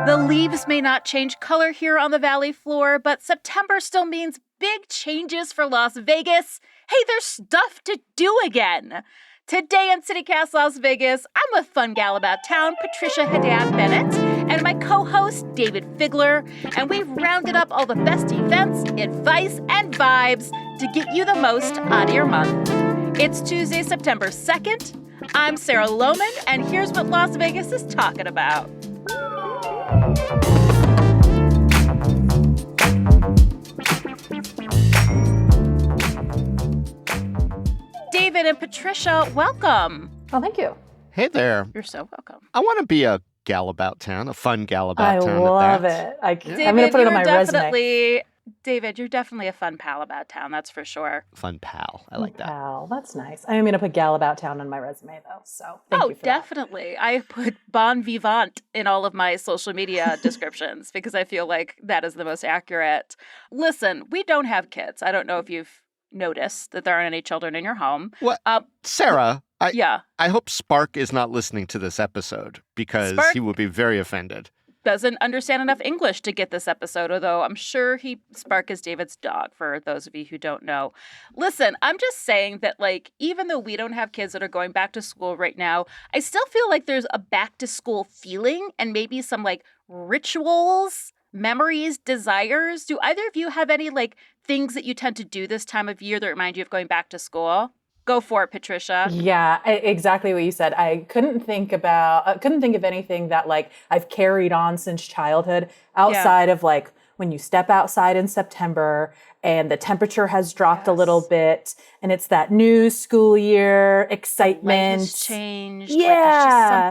The leaves may not change color here on the valley floor, but September still means big changes for Las Vegas. Hey, there's stuff to do again. Today on CityCast Las Vegas, I'm with fun gal about town, Patricia Haddad Bennett, and my co-host, David Figler, and we've rounded up all the best events, advice, and vibes to get you the most out of your month. It's Tuesday, September 2nd. I'm Sarah Lohman, and here's what Las Vegas is talking about. David and Patricia, welcome. Oh, thank you. Hey there. You're so welcome. I want to be a gal about town, a fun gal about town. I love it. I'm going to put it on my resume. David, you're definitely a fun pal about town, that's for sure. Fun pal. I like that. Pal, that's nice. I'm going to put gal about town on my resume, though. So thank you for definitely. That. I put bon vivant in all of my social media descriptions because I feel like that is the most accurate. Listen, we don't have kids. I don't know if you've noticed that there aren't any children in your home. What? Sarah, I hope Spark is not listening to this episode because he will be very offended. Doesn't understand enough English to get this episode, although I'm sure Spark is David's dog, for those of you who don't know. Listen, I'm just saying that, even though we don't have kids that are going back to school right now, I still feel like there's a back to school feeling and maybe some, rituals, memories, desires. Do either of you have any, things that you tend to do this time of year that remind you of going back to school? Go for it, Patricia. Yeah, exactly what you said. I couldn't think of anything that I've carried on since childhood outside of when you step outside in September and the temperature has dropped a little bit and it's that new school year excitement. Has changed. Yeah.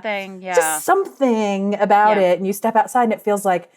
Just something about it. And you step outside and it feels like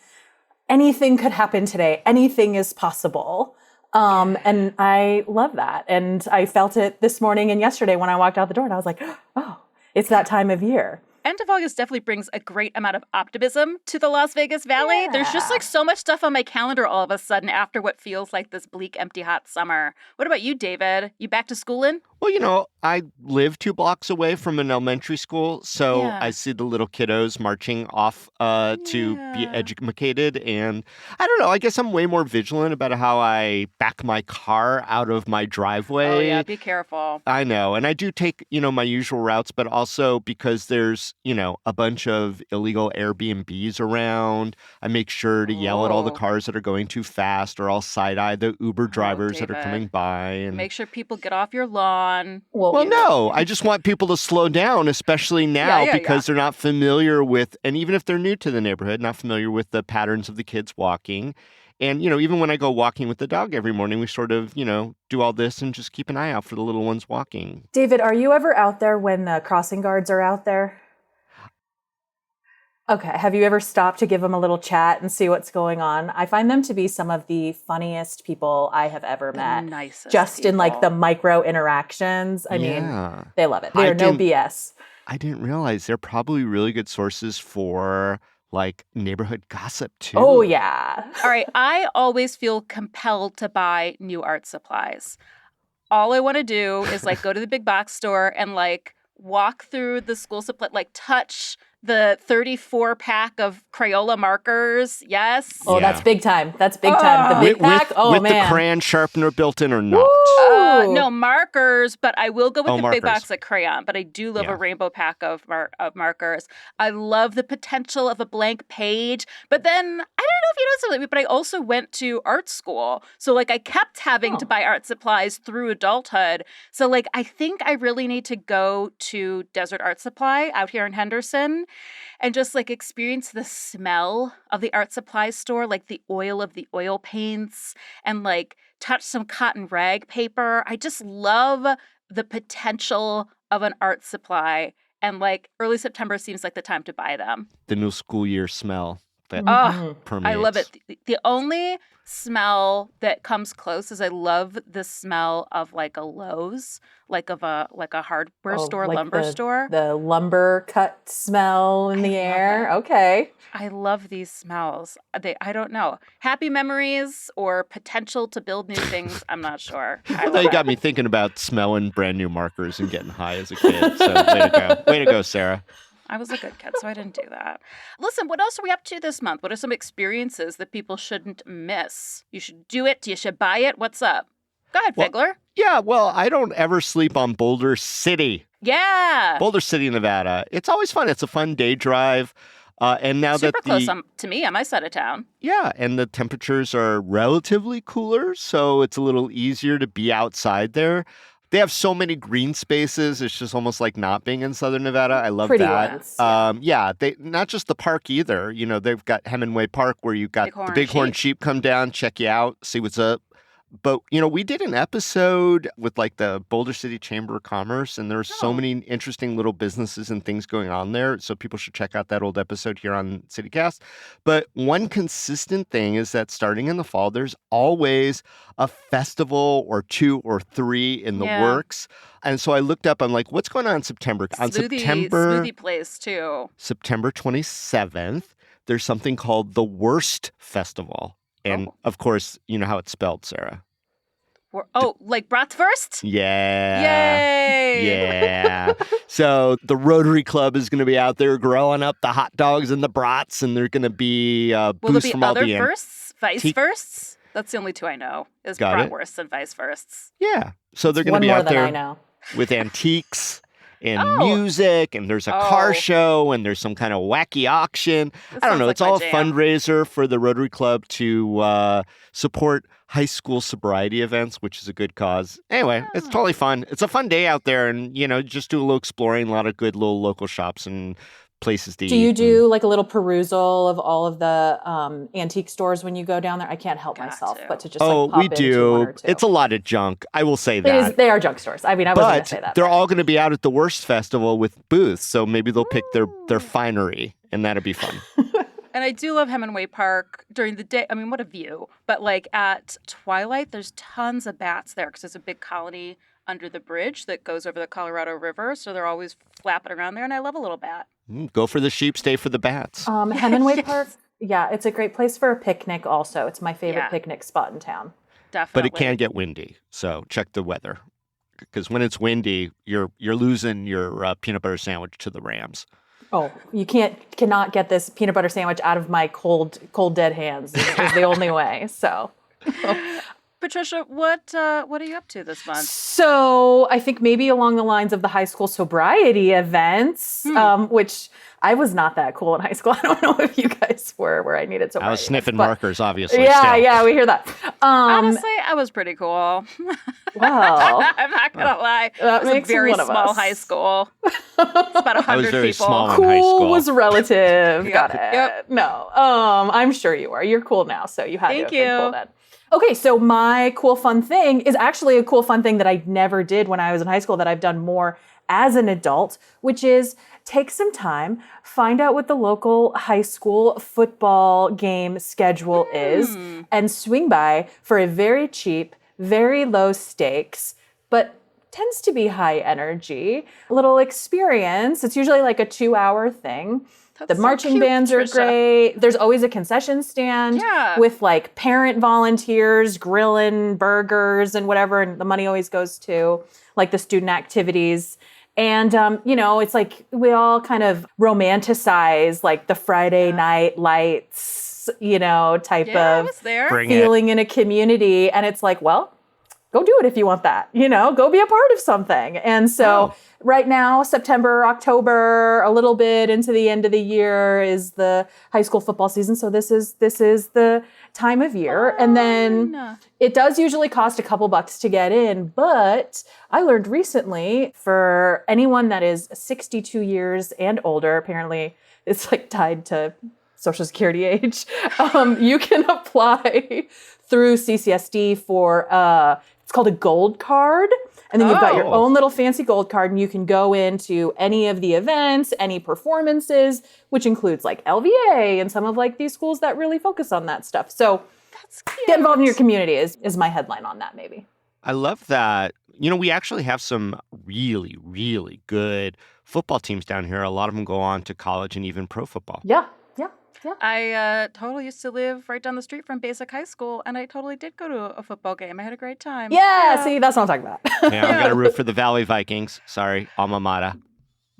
anything could happen today. Anything is possible. And I love that. And I felt it this morning and yesterday when I walked out the door and I was like, oh, it's that time of year. End of August definitely brings a great amount of optimism to the Las Vegas Valley. Yeah. There's just so much stuff on my calendar all of a sudden after what feels like this bleak, empty, hot summer. What about you, David? You back to schooling? Well, I live 2 blocks away from an elementary school, so I see the little kiddos marching off to be educated. And I don't know, I guess I'm way more vigilant about how I back my car out of my driveway. Oh, yeah, be careful. I know. And I do take, my usual routes, but also because there's, a bunch of illegal Airbnbs around, I make sure to yell at all the cars that are going too fast, or I'll side-eye the Uber drivers that are coming by. And make sure people get off your lawn. Well, no, I just want people to slow down, especially now because they're not familiar with, and even if they're new to the neighborhood, not familiar with the patterns of the kids walking. And, even when I go walking with the dog every morning, we sort of, do all this and just keep an eye out for the little ones walking. David, are you ever out there when the crossing guards are out there? Okay. Have you ever stopped to give them a little chat and see what's going on? I find them to be some of the funniest people I have ever met. Nicest just people. In the micro interactions. I mean, they love it. They're no BS. I didn't realize they're probably really good sources for neighborhood gossip too. Oh, yeah. All right. I always feel compelled to buy new art supplies. All I want to do is go to the big box store and walk through the school supply, touch the 34-pack of Crayola markers. Yes. Oh, that's big time. That's big time. The big pack. With the crayon sharpener built in or not? No markers, but I will go with the big box of crayon. But I do love a rainbow pack of markers. I love the potential of a blank page. But then, I don't know if you know something, but I also went to art school. So I kept having to buy art supplies through adulthood. So I think I really need to go to Desert Art Supply out here in Henderson and just experience the smell of the art supply store, the oil of the oil paints, and touch some cotton rag paper. I just love the potential of an art supply, and early September seems like the time to buy them. The new school year smell that permeates. I love it. The only smell that comes close is I love the smell of a Lowe's, of a hardware store, lumber store. The lumber cut smell in the air. Okay. I love these smells. I don't know. Happy memories or potential to build new things. I'm not sure. Well, you got me thinking about smelling brand new markers and getting high as a kid. So way to go, Sarah. I was a good kid, so I didn't do that. Listen, what else are we up to this month? What are some experiences that people shouldn't miss? You should do it. You should buy it. What's up? Go ahead, Figler. Yeah, well, I don't ever sleep on Boulder City. Yeah. Boulder City, Nevada. It's always fun. It's a fun day drive. And now Super close to me on my side of town. Yeah, and the temperatures are relatively cooler, so it's a little easier to be outside there. They have so many green spaces. It's just almost like not being in Southern Nevada. I love Pretty that. ones, yeah, they not just the park either. You know, they've got Hemingway Park where you've got the bighorn sheep come down, check you out, see what's up. But, you know, we did an episode with like the Boulder City Chamber of Commerce, and there's so many interesting little businesses and things going on there. So people should check out that old episode here on CityCast. But one consistent thing is that starting in the fall, there's always a festival or 2 or 3 in the works. And so I looked up, I'm like, what's going on in September? Smoothie place, too. September 27th, there's something called the Worst Festival. And, of course, you know how it's spelled, Sarah. Like Bratwurst? Yeah. Yay! Yeah. So the Rotary Club is going to be out there growing up the hot dogs and the brats, and they're going to be booths from all the... Will there be other firsts? Weisswursts? That's the only 2 I know, is Bratwursts and Weisswursts. Yeah. So they're going to be out there with antiques and music, and there's a car show, and there's some kind of wacky auction. I don't know. It's all a fundraiser for the Rotary Club to support high school sobriety events, which is a good cause. Anyway, it's totally fun. It's a fun day out there, and, you know, just do a little exploring, a lot of good little local shops and places to eat. Do you do like a little perusal of all of the antique stores when you go down there? I can't help myself but to just like pop we into do. 1 or 2. It's a lot of junk. I will say that. They are junk stores. I mean, I wasn't going to say that. They're all going to be out at the Worst Festival with booths, so maybe they'll pick their finery, and that'll be fun. And I do love Hemingway Park during the day. I mean, what a view. But like at twilight, there's tons of bats there because there's a big colony under the bridge that goes over the Colorado River. So they're always flapping around there. And I love a little bat. Go for the sheep, stay for the bats. Hemingway Park, it's a great place for a picnic also. It's my favorite picnic spot in town. Definitely. But it can get windy, so check the weather. Because when it's windy, you're losing your peanut butter sandwich to the Rams. Oh, you cannot get this peanut butter sandwich out of my cold dead hands. Is the only way. So, Patricia, what are you up to this month? So I think maybe along the lines of the high school sobriety events, which I was not that cool in high school. I don't know if you guys were, where I needed sobriety. I was sniffing markers, obviously. Yeah, we hear that. Honestly, I was pretty cool. Well, I'm not gonna lie. That it was makes a very one of small us. high school. It's about 100 I was very people. small in cool high school. was relative. Yep, Got it. yep. No, I'm sure you are. You're cool now, so you had Thank to have been you. cool then. Okay, so my cool fun thing is actually a cool fun thing that I never did when I was in high school that I've done more as an adult, which is take some time, find out what the local high school football game schedule is, and swing by for a very cheap, very low stakes, but tends to be high energy, little experience. It's usually like a 2-hour thing. The marching bands are great. There's always a concession stand with like parent volunteers grilling burgers and whatever. And the money always goes to like the student activities. And, it's like we all kind of romanticize like the Friday night lights, type of feeling in a community. And it's like, well, go do it if you want that, go be a part of something. And so right now, September, October, a little bit into the end of the year is the high school football season. So this is the time of year. And then it does usually cost a couple bucks to get in. But I learned recently for anyone that is 62 years and older, apparently it's like tied to Social Security age, you can apply through CCSD for it's called a gold card. And then you've got your own little fancy gold card, and you can go into any of the events, any performances, which includes like LVA and some of like these schools that really focus on that stuff. So that's cute. Get involved in your community is my headline on that, maybe. I love that. We actually have some really, really good football teams down here. A lot of them go on to college and even pro football. Yeah. I totally used to live right down the street from Basic High School, and I totally did go to a football game. I had a great time. Yeah. See, that's what I'm talking about. Yeah, I'm going to root for the Valley Vikings. Sorry, alma mater.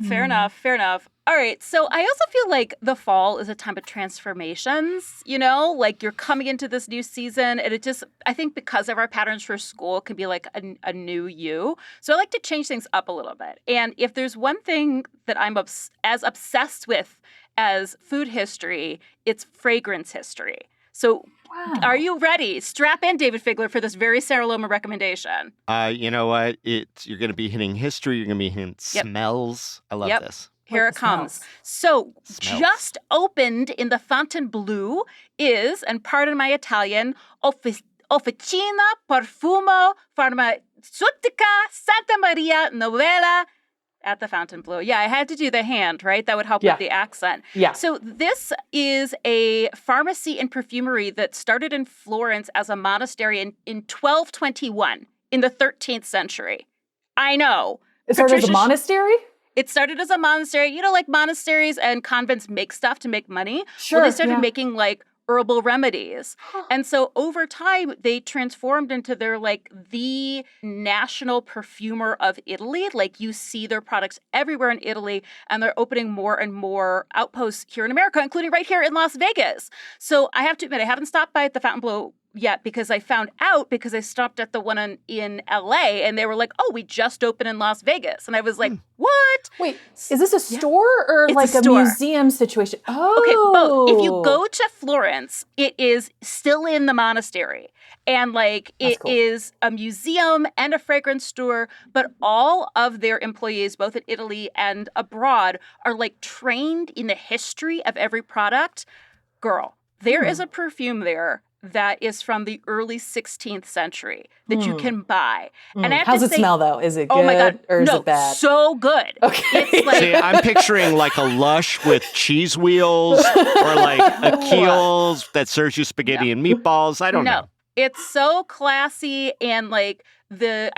Fair enough. All right. So I also feel like the fall is a time of transformations, like you're coming into this new season and I think because of our patterns for school, it can be like a new you. So I like to change things up a little bit. And if there's one thing that I'm as obsessed with as food history, it's fragrance history. So Are you ready? Strap in, David Figler, for this very Sarah Loma recommendation. You know what? You're going to be hitting history. You're going to be hitting smells. I love this. Here it comes. So, just opened in the Fontainebleau is, and pardon my Italian, Officina Profumo Farmaceutica Santa Maria Novella at the Fontainebleau. Yeah, I had to do the hand, right? That would help with the accent. Yeah. So this is a pharmacy and perfumery that started in Florence as a monastery in 1221 in the 13th century. I know. It started as a monastery? It started as a monastery. Like monasteries and convents make stuff to make money. Sure. Well, they started making like herbal remedies. And so over time, they transformed into the national perfumer of Italy. Like you see their products everywhere in Italy, and they're opening more and more outposts here in America, including right here in Las Vegas. So I have to admit, I haven't stopped by at the Fontainebleau yet because I found out because I stopped at the one in LA and they were like, oh, we just opened in Las Vegas. And I was like, what? Wait, is this a store or it's like a museum situation? Oh. Okay, both. If you go to Florence, it is still in the monastery. And it is a museum and a fragrance store, but all of their employees, both in Italy and abroad, are trained in the history of every product. Girl, there is a perfume there that is from the early 16th century that you can buy. And I have How's to it smell, though? Is it good oh my God, or is it bad? So good. Okay. It's See, I'm picturing a Lush with cheese wheels or a Kiehl's that serves you spaghetti and meatballs. I don't know. It's so classy and I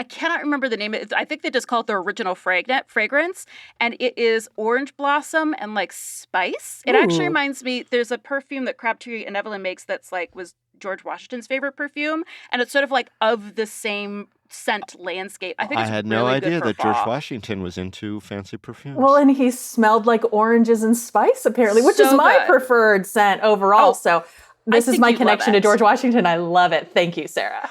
cannot remember the name. I think they just call it the original fragrance, and it is orange blossom and spice. It actually reminds me. There's a perfume that Crabtree and Evelyn makes that's was George Washington's favorite perfume, and it's sort of the same scent landscape. I think it's I had really no idea good that for fall. George Washington was into fancy perfumes. Well, and he smelled like oranges and spice apparently, which So is my good. preferred scent overall. So this is my connection to George Washington. I love it. Thank you, Sarah.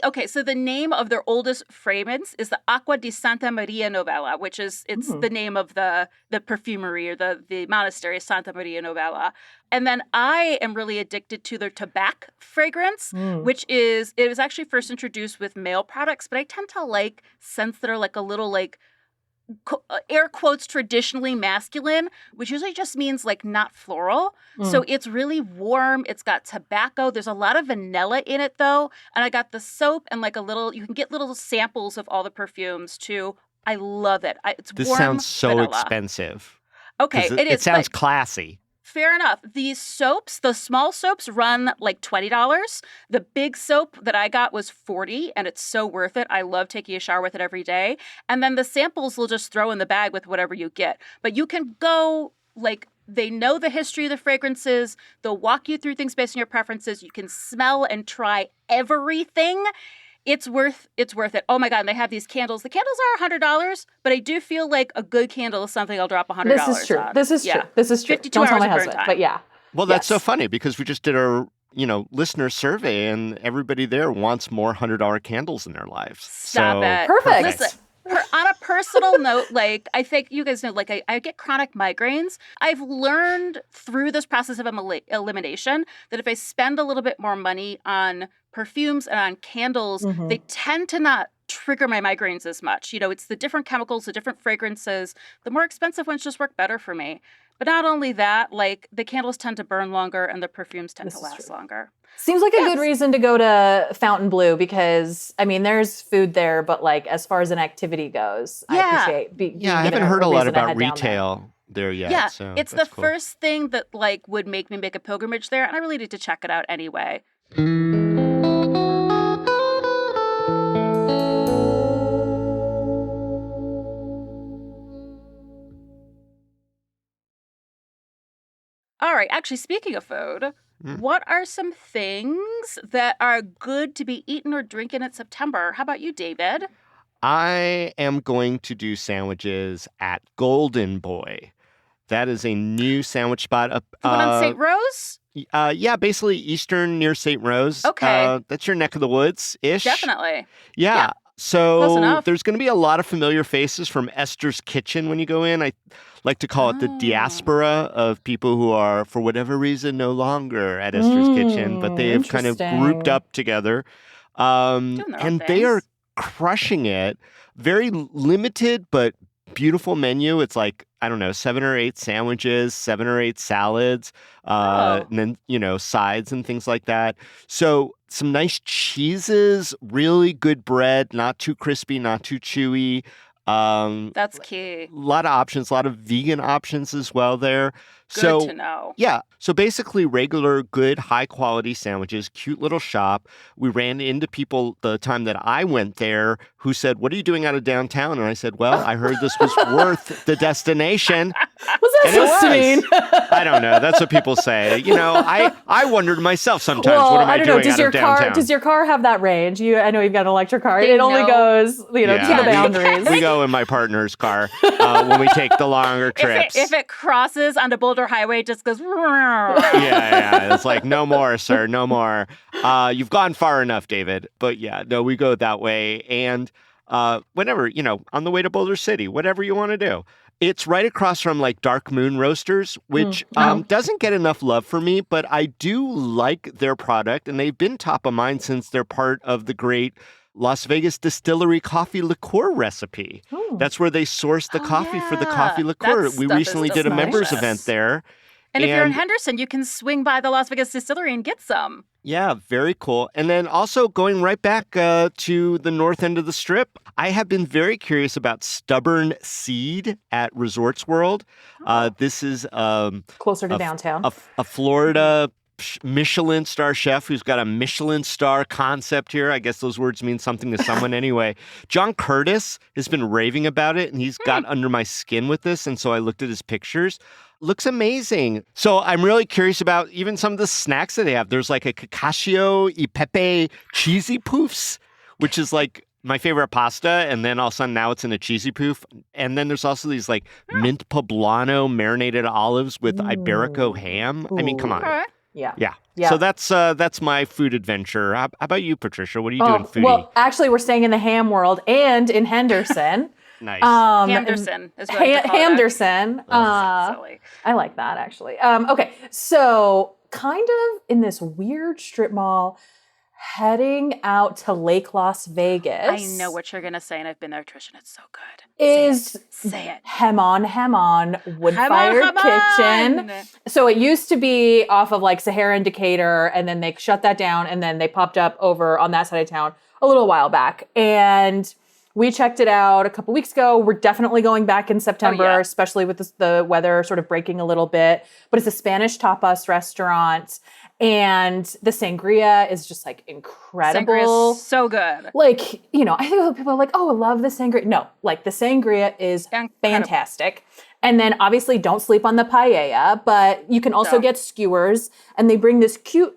Okay. So the name of their oldest fragrance is the Acqua di Santa Maria Novella, which is the name of the perfumery or the monastery, Santa Maria Novella. And then I am really addicted to their tobacco fragrance, which it was actually first introduced with male products, but I tend to like scents that are a little air quotes traditionally masculine, which usually just means not floral. So it's really warm. It's got tobacco. There's a lot of vanilla in it though. And I got the soap and you can get little samples of all the perfumes too. I love it. This warm sounds so vanilla. expensive. Okay, it is. It sounds classy. Fair enough. These soaps, the small soaps run $20. The big soap that I got was $40, and it's so worth it. I love taking a shower with it every day. And then the samples will just throw in the bag with whatever you get. But you can go, they know the history of the fragrances. They'll walk you through things based on your preferences. You can smell and try everything. It's worth it. Oh my God, and they have these candles. The candles are $100, but I do feel like a good candle is something I'll drop $100 This is true. on. This is true. This is true. 52 Don't tell hours my of burn husband, time. but yeah. Well, that's so funny because we just did our, listener survey and everybody there wants more $100 candles in their lives. Stop it. Perfect. Listen, on a personal note, I think you guys know, I get chronic migraines. I've learned through this process of elimination that if I spend a little bit more money on perfumes and on candles, they tend to not trigger my migraines as much. It's the different chemicals, the different fragrances. The more expensive ones just work better for me. But not only that, the candles tend to burn longer and the perfumes tend to last longer. Seems like a good reason to go to Fontainebleau because, there's food there, but as far as an activity goes, I appreciate I haven't heard a lot about retail there yet. Yeah, so it's the first thing that would make me make a pilgrimage there, and I really need to check it out anyway. All right, actually, speaking of food, what are some things that are good to be eaten or drinking in September? How about you, David? I am going to do sandwiches at Golden Boy. That is a new sandwich spot up. The one on St. Rose? Yeah, basically eastern near St. Rose. Okay. That's your neck of the woods-ish. Definitely. Yeah. Close So enough. there's going to be a lot of familiar faces from Esther's Kitchen when you go in. I like to call it the diaspora of people who are, for whatever reason, no longer at Esther's Kitchen, but they have kind of grouped up together. And they are crushing it. Very limited, but beautiful menu. It's like, I don't know, 7 or 8 sandwiches, 7 or 8 salads, and then, sides and things like that. So some nice cheeses, really good bread, not too crispy, not too chewy. That's key. A lot of options, a lot of vegan options as well there. Good to know. Yeah. So basically regular, good, high quality sandwiches, cute little shop. We ran into people the time that I went there who said, "What are you doing out of downtown?" And I said, "Well, I heard this was worth the destination." What's that supposed to mean? I don't know. That's what people say. I wondered myself sometimes, what am I doing out of downtown? Does your car have that range? I know you've got an electric car. It only goes, to the boundaries. We go in my partner's car when we take the longer trips. If it crosses onto Boulder Highway, it just goes. Yeah. It's like, no more, sir, no more. You've gone far enough, David. But yeah, no, we go that way. And whenever, on the way to Boulder City, whatever you want to do. It's right across from like Dark Moon Roasters, which doesn't get enough love for me, but I do like their product. And they've been top of mind since they're part of the great Las Vegas Distillery coffee liqueur recipe. Ooh. That's where they source the coffee for the coffee liqueur. We recently did a members event there. And if you're in Henderson, you can swing by the Las Vegas Distillery and get some. Yeah, very cool. And then also going right back to the north end of the Strip, I have been very curious about Stubborn Seed at Resorts World. This is closer to downtown. A Florida Michelin star chef who's got a Michelin star concept here. I guess those words mean something to someone anyway. John Curtis has been raving about it, and he's got under my skin with this. And so I looked at his pictures. Looks amazing. So I'm really curious about even some of the snacks that they have. There's like a Cacacio e Pepe cheesy poofs, which is like my favorite pasta. And then all of a sudden now it's in a cheesy poof. And then there's also these like mint poblano marinated olives with Iberico ham. I mean, come on. Okay. Yeah. So that's my food adventure. How about you, Patricia? What are you doing, foodie? Well, actually, we're staying in the ham world and in Henderson. Nice. Hamderson is what I call Hamderson. Silly. I like that, actually. Okay, so kind of in this weird strip mall, heading out to Lake Las Vegas. I know what you're going to say, and I've been there, Trish, and it's so good. Say it. Hem on wood-fired kitchen. So it used to be off of like Sahara and Decatur, and then they shut that down, and then they popped up over on that side of town a little while back. And we checked it out a couple weeks ago. We're definitely going back in September, especially with the weather sort of breaking a little bit. But it's a Spanish tapas restaurant. And the sangria is just like incredible. Sangria is so good. Like, I think people are like, oh, I love the sangria. No, like the sangria is fantastic. And then obviously don't sleep on the paella, but you can also get skewers. And they bring this cute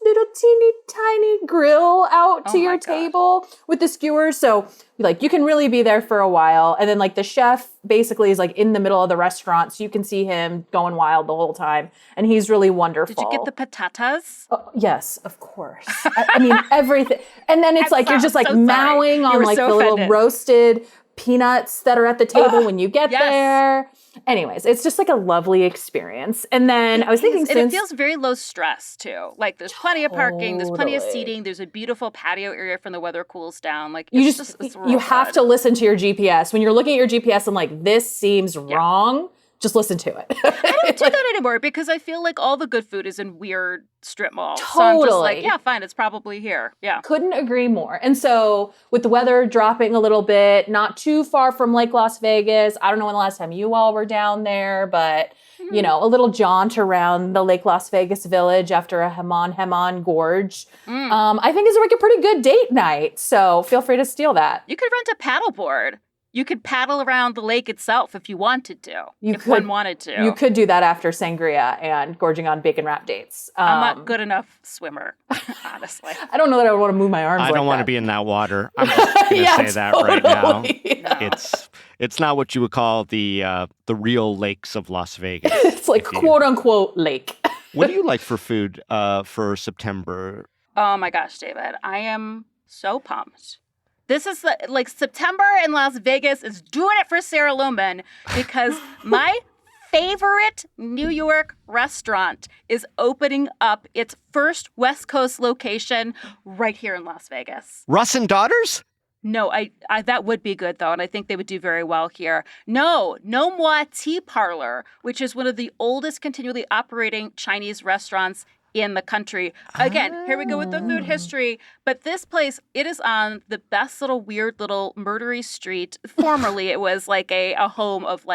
little teeny tiny grill out to your table with the skewers. So like you can really be there for a while. And then like the chef basically is like in the middle of the restaurant. So you can see him going wild the whole time. And he's really wonderful. Did you get the patatas? Oh, yes, of course. I mean, everything. And then it's like, you're just like mowing on like the little roasted peanuts that are at the table when you get there. Anyways, it's just like a lovely experience. And then I was thinking it feels very low stress too. Like there's plenty of parking, there's plenty of seating, there's a beautiful patio area when the weather cools down. Like you have to listen to your GPS. When you're looking at your GPS and like, this seems wrong, just listen to it. I don't do that anymore because I feel like all the good food is in weird strip malls. Totally. So I'm just like, yeah, fine, it's probably here. Yeah. Couldn't agree more. And so with the weather dropping a little bit, not too far from Lake Las Vegas, I don't know when the last time you all were down there, but a little jaunt around the Lake Las Vegas Village after a Hemon Gorge, I think is like a pretty good date night. So feel free to steal that. You could rent a paddleboard. You could paddle around the lake itself if you wanted to. One wanted to. You could do that after sangria and gorging on bacon wrap dates. I'm not good enough swimmer, honestly. I don't know that I would want to move my arms. I don't want to be in that water. I'm just going to say that right now. No. It's not what you would call the real lakes of Las Vegas. It's like quote unquote lake. What do you like for food for September? Oh my gosh, David, I am so pumped. This is September in Las Vegas is doing it for Sarah Lohman because my favorite New York restaurant is opening up its first West Coast location right here in Las Vegas. Russ and Daughters? No, I that would be good, though, and I think they would do very well here. No Moi Tea Parlor, which is one of the oldest continually operating Chinese restaurants in the country. Again, here we go with the food history. But this place, it is on the best little weird little murdery street. Formerly, it was like a home of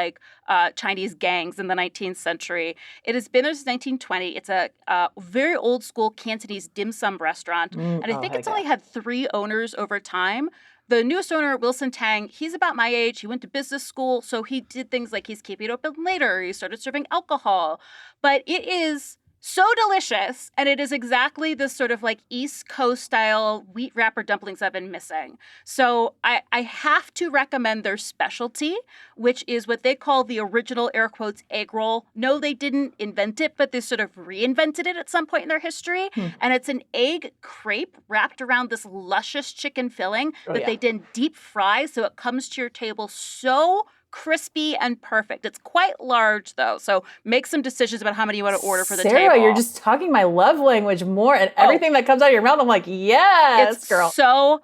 Chinese gangs in the 19th century. It has been there since 1920. It's a very old school Cantonese dim sum restaurant. And I think it's only had 3 owners over time. The newest owner, Wilson Tang, he's about my age. He went to business school, so he did things like he's keeping it open later. He started serving alcohol. But it is so delicious, and it is exactly this sort of East Coast style wheat wrapper dumplings I've been missing. So I have to recommend their specialty, which is what they call the original, air quotes, egg roll. No, they didn't invent it, but they sort of reinvented it at some point in their history. And it's an egg crepe wrapped around this luscious chicken filling that they then deep fry, so it comes to your table so crispy and perfect. It's quite large, though, so make some decisions about how many you want to order for the table. Sarah, you're just talking my love language more, and everything that comes out of your mouth, I'm like, yes, girl. It's so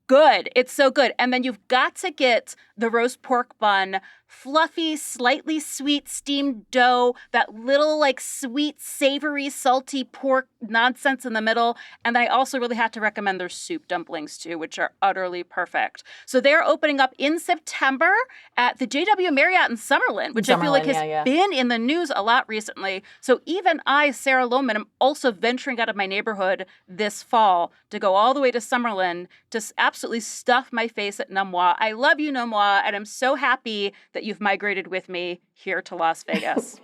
good. It's so good. And then you've got to get the roast pork bun, fluffy, slightly sweet steamed dough, that little sweet, savory, salty pork nonsense in the middle. And I also really have to recommend their soup dumplings too, which are utterly perfect. So they're opening up in September at the JW Marriott in Summerlin, which I feel like has been in the news a lot recently. So even I, Sarah Lohman, am also venturing out of my neighborhood this fall to go all the way to Summerlin to absolutely stuff my face at Nom Moi. I love you, Nom Moi, and I'm so happy that you've migrated with me here to Las Vegas.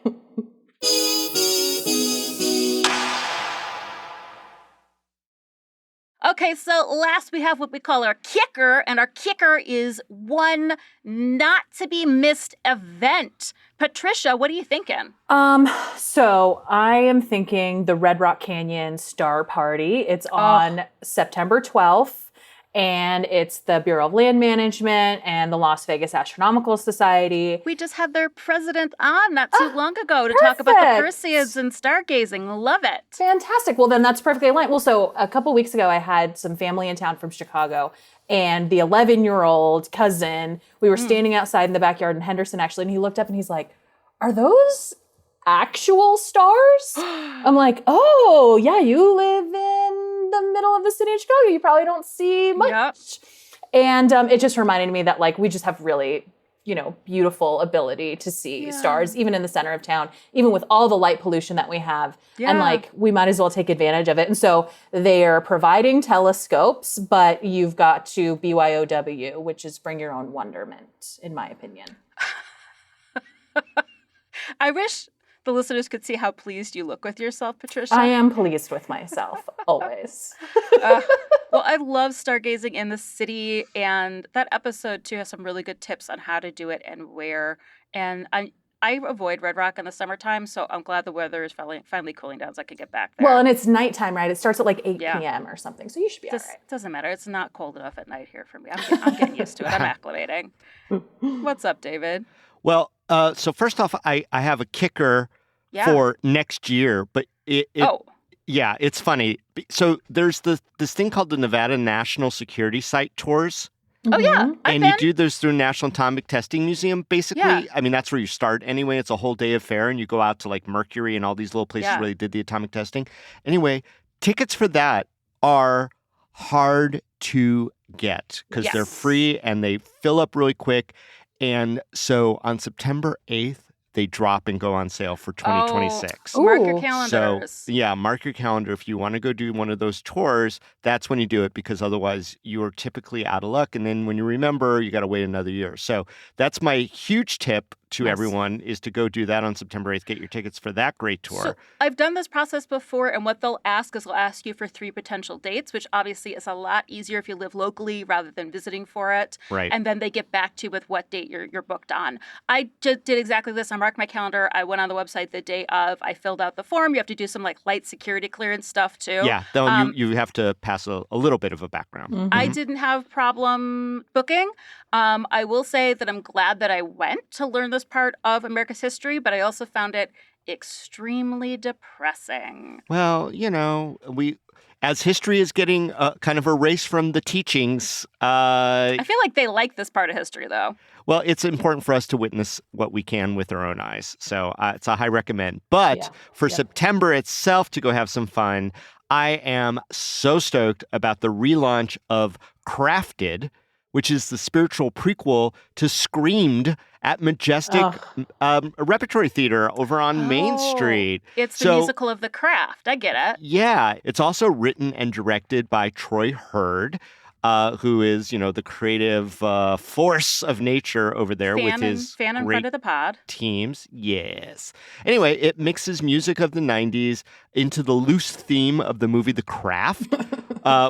Okay, so last we have what we call our kicker, and our kicker is one not to be missed event. Patricia, what are you thinking? So I am thinking the Red Rock Canyon Star Party. It's on September 12th. And it's the Bureau of Land Management and the Las Vegas Astronomical Society. We just had their president on not too long ago to talk about the Perseids and stargazing. Love it. Fantastic. Well, then that's perfectly aligned. Well, so a couple weeks ago, I had some family in town from Chicago, and the 11-year-old cousin, we were standing outside in the backyard in Henderson, actually, and he looked up and he's like, "Are those actual stars?" I'm like, "Oh, yeah, you live in the middle of the city of Chicago. You probably don't see much." Yep. And it just reminded me that we just have really, beautiful ability to see stars, even in the center of town, even with all the light pollution that we have. Yeah. And we might as well take advantage of it. And so they're providing telescopes, but you've got to BYOW, which is bring your own wonderment, in my opinion. I wish the listeners could see how pleased you look with yourself, Patricia. I am pleased with myself, always. Well, I love stargazing in the city, and that episode, too, has some really good tips on how to do it and where. And I avoid Red Rock in the summertime, so I'm glad the weather is finally cooling down so I can get back there. Well, and it's nighttime, right? It starts at 8 p.m. or something, so you should be all right. Doesn't matter. It's not cold enough at night here for me. I'm getting used to it. I'm acclimating. What's up, David? Well, so first off, I have a kicker for next year, but it's funny. So there's this thing called the Nevada National Security Site Tours. Oh, yeah. And you do those through National Atomic Testing Museum, basically. Yeah. I mean, that's where you start anyway. It's a whole day affair, and you go out to Mercury and all these little places where they did the atomic testing. Anyway, tickets for that are hard to get because they're free and they fill up really quick. And so on September 8th, they drop and go on sale for 2026. Oh, mark your calendars. So, yeah, mark your calendar. If you want to go do one of those tours, that's when you do it, because otherwise you are typically out of luck. And then when you remember, you got to wait another year. So that's my huge tip to everyone, is to go do that on September 8th. Get your tickets for that great tour. So I've done this process before, and what they'll ask is they'll ask you for 3 potential dates, which obviously is a lot easier if you live locally rather than visiting for it. Right. And then they get back to you with what date you're booked on. I just did exactly this. I marked my calendar. I went on the website the day of. I filled out the form. You have to do some like light security clearance stuff too. Yeah, you have to pass a little bit of a background. Mm-hmm. I didn't have problem booking. I will say that I'm glad that I went to learn this part of America's history, but I also found it extremely depressing. Well, as history is getting kind of erased from the teachings, I feel like they like this part of history, though. Well, it's important for us to witness what we can with our own eyes. So it's a high recommend. But for September itself, to go have some fun, I am so stoked about the relaunch of Crafted, which is the spiritual prequel to Screamed at Majestic Repertory Theater over on Main Street. It's the musical of The Craft. I get it. Yeah. It's also written and directed by Troy Hurd, who is, the creative force of nature over there with his fan and great friend of the pod teams. Yes. Anyway, it mixes music of the 90s into the loose theme of the movie The Craft,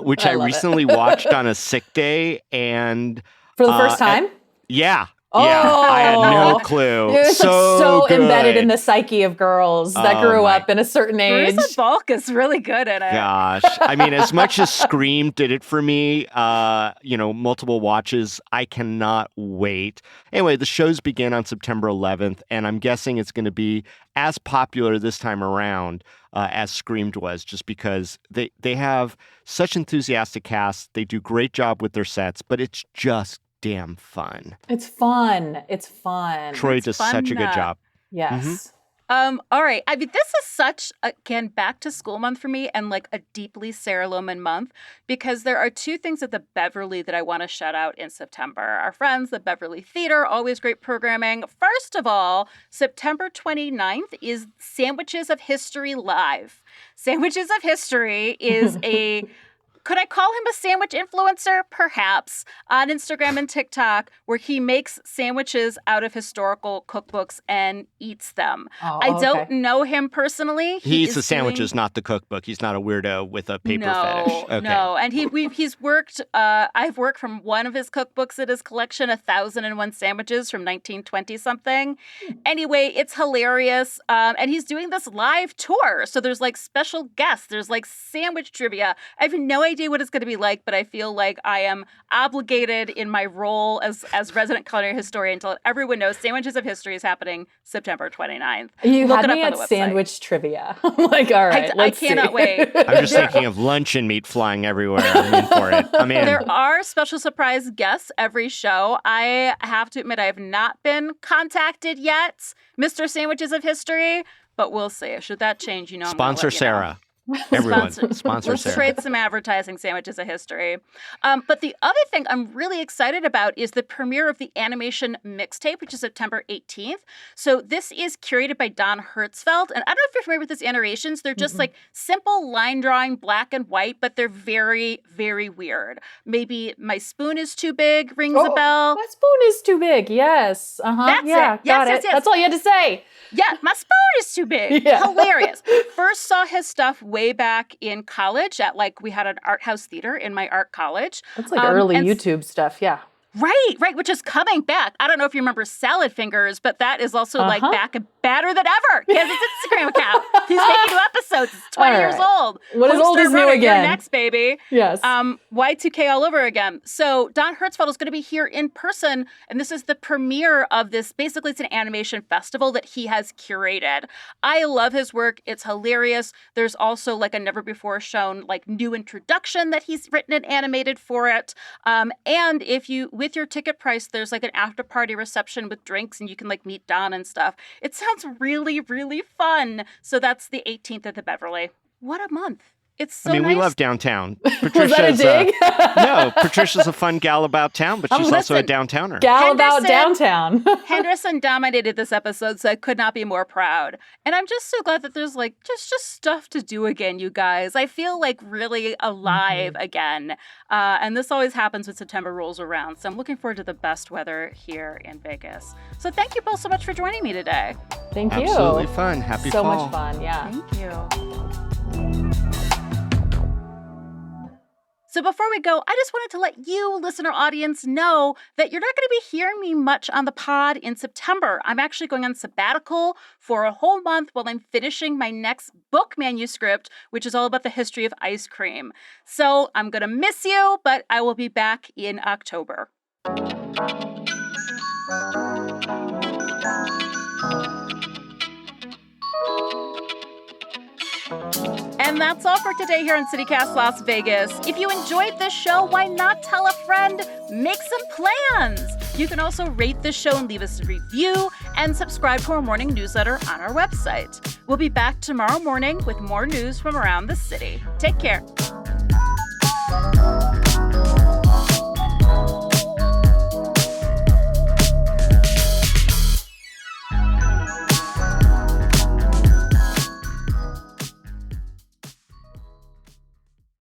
which I recently watched on a sick day. And for the first time? Yeah. Yeah, I had no clue. It was so good. embedded in the psyche of girls that grew up in a certain age. Marissa Balk is really good in it. Gosh. I mean, as much as Scream did it for me, multiple watches, I cannot wait. Anyway, the shows begin on September 11th, and I'm guessing it's going to be as popular this time around as Screamed was, just because they have such enthusiastic casts. They do great job with their sets, but it's just damn fun. It's fun. It's fun. Troy does such a good job. Yes. All right. I mean, this is such, again, back to school month for me, and like a deeply Sarah Lohman month, because there are 2 things at the Beverly that I want to shout out in September. Our friends, the Beverly Theater, always great programming. First of all, September 29th is Sandwiches of History Live. Sandwiches of History is could I call him a sandwich influencer? Perhaps. On Instagram and TikTok, where he makes sandwiches out of historical cookbooks and eats them. I don't know him personally. He eats the sandwiches, not the cookbook. He's not a weirdo with a paper fetish. Okay. No, and he's worked, I've worked from one of his cookbooks in his collection, 1001 Sandwiches from 1920-something. Anyway, it's hilarious. And he's doing this live tour. So there's like special guests. There's like sandwich trivia. I have no idea what it's going to be like, but I feel like I am obligated in my role as resident culinary historian to let everyone know Sandwiches of History is happening September 29th. You had me at sandwich trivia. I'm like, all right, I cannot wait. I'm just thinking of luncheon meat flying everywhere. I'm in for it. I'm in. There are special surprise guests every show. I have to admit, I have not been contacted yet, Mr. Sandwiches of History, but we'll see. Should that change, I'm Sponsor Sarah. Everyone, sponsor Let's Sarah. trade some advertising, Sandwiches of History. But the other thing I'm really excited about is the premiere of the animation mixtape, which is September 18th. So this is curated by Don Hertzfeld. And I don't know if you're familiar with his animations. They're just like simple line drawing, black and white, but they're very, very weird. Maybe My Spoon is Too Big rings a bell. My spoon is too big. Yes. That's yeah, it. Got it. Yes. That's all you had to say. Yeah, my spoon is too big. Yeah. Hilarious. First saw his stuff way back in college at we had an art house theater in my art college. That's like early YouTube stuff. Yeah. Right, which is coming back. I don't know if you remember Salad Fingers, but that is also back and badder than ever. He has his Instagram account. He's making new episodes. It's 20 years old. What is old is new again. You're next, baby. Yes. Y2K all over again. So Don Hertzfeld is going to be here in person, and this is the premiere of this. Basically, it's an animation festival that he has curated. I love his work. It's hilarious. There's also a never before shown new introduction that he's written and animated for it. And if you with your ticket price, there's an after party reception with drinks, and you can meet Don and stuff. It sounds really, really fun. So that's the 18th at the Beverly. What a month. It's so nice. we love downtown. Was that a dig? No, Patricia's a fun gal about town, but she's also a downtowner. Gal about downtown. Henderson dominated this episode, so I could not be more proud. And I'm just so glad that there's like just stuff to do again, you guys. I feel like really alive again. And this always happens when September rolls around. So I'm looking forward to the best weather here in Vegas. So thank you both so much for joining me today. Thank you. Absolutely fun. Happy fall. So much fun, yeah. Thank you. So before we go, I just wanted to let you, listener audience, know that you're not going to be hearing me much on the pod in September. I'm actually going on sabbatical for a whole month while I'm finishing my next book manuscript, which is all about the history of ice cream. So I'm going to miss you, but I will be back in October. And that's all for today here on CityCast Las Vegas. If you enjoyed this show, why not tell a friend? Make some plans. You can also rate this show and leave us a review and subscribe to our morning newsletter on our website. We'll be back tomorrow morning with more news from around the city. Take care.